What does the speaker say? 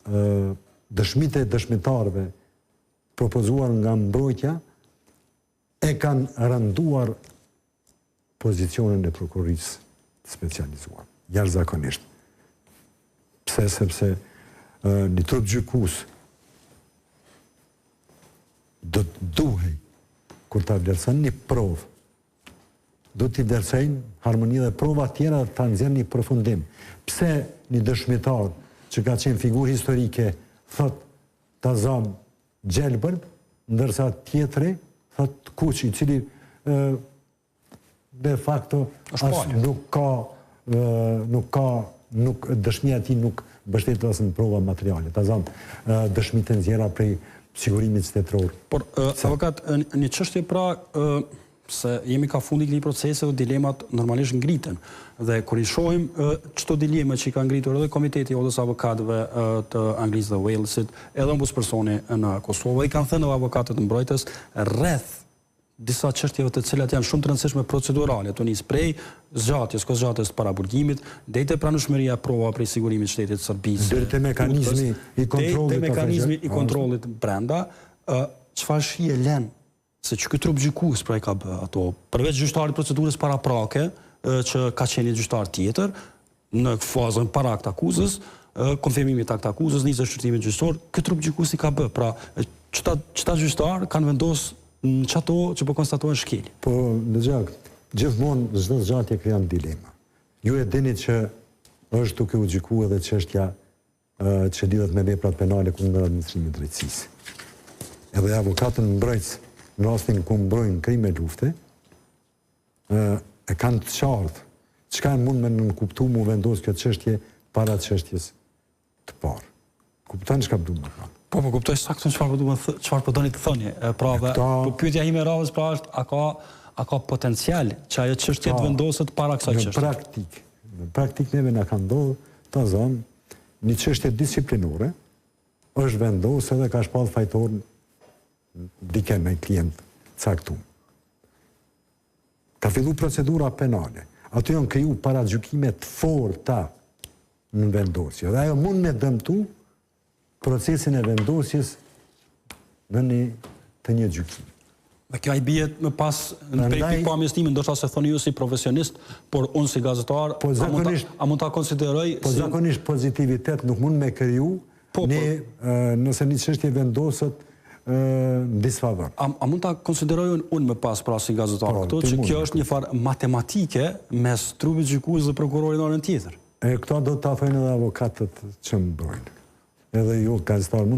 dëshmite e dëshmitarëve propozuar nga mbrojtja e kanë rënduar pozicionin e prokurorisë specializuar, jashtëzakonisht. Pse? Sepse një trup gjykues do të duhej kur ta vlerëson një provë, do t'i vlerësojnë harmoni dhe prova tjera dhe ta nxjerrë një përfundim. Pse një dëshmitar që ka qenë figurë historike thot ta zam Gjelbër, ndërsa tjetri thot Kuçi, i cili de facto dëshmia e tij nuk mbështetet as në prova materiale. Ta zam dëshmitë e nxjerra prej sigurimit shtetëror. Por avokat, një çështje pra se jemi ka fundi këtij procesi dhe dilemat normalisht ngriten. Dhe kur i shohim çdo dileme që i ka ngritur edhe Komiteti i Odhës Avokatëve të Anglisë dhe Walesit, edhe ombudspersoni në Kosovë, i kanë thënë avokatët e mbrojtës rreth disa çështjeve të cilat janë shumë të rëndësishme procedurale, të nis prej zgjatjes të paraburgimit, deri te pranueshmëria e provave prej sigurimit të shtetit të Serbisë. Deri te mekanizmi i kontrollit. Brenda, çfarë shije lën se që ky trup gjykues pra i ka bë ato, përveç gjyqtarit procedurës paraprake, që ka qenë një gjyqtar tjetër, në fazën para akt akuzës, konfirmimit akt akuzës, nisë shqyrtimit gjyqësor, ky trup gjykues i ka bë. Pra, çta gjyqtar kanë vendosur në çato që po konstatohen shkel. Po, dëgjoj, gjithmonë çdo zgjatje krijon dilema. Ju e dini që është duke u gjykuar edhe çështja që lidhet me veprat penale kundër administrimit të drejtësisë. Edhe avokatët mbrojtës në rastin ku mbrojnë krime lufte, e kanë të qartë çka mund me nënkuptu mu vendos këtë çështje para çështjes të parë. Kupton çka duam të them? Po kuptoj saktë çfarë po doni të thoni. Pra, po pyetja ime radhës pra është a ka potencial që ajo çështje të vendoset para kësaj çështje? Në praktik neve na ka ndodhur ta zëm një çështje disiplinore është vendosur dhe ka shpall fajtor dike me klient caktuar. Ka fillu procedura penale. Aty janë kriju paragjykime të forta në vendosje. Dhe ajo mund me dëmtu procesin e vendosjes në një gjykimi. Dhe kjo ai bie më pas në pikpamjes time, ndoshta se thoni ju si profesionist, por unë si gazetar, a mund ta konsideroj po zakonisht pozitivitet nuk mund me kriju nëse një çështje vendoset në disfavor. A mund ta konsideroj unë më pas pra si gazetar këtu që kjo është një farë matematike mes trupit gjykues dhe prokurorit në anën tjetër? Këto do ta thojnë edhe avokatët që mbrojnë. Edhe ju gazetar mund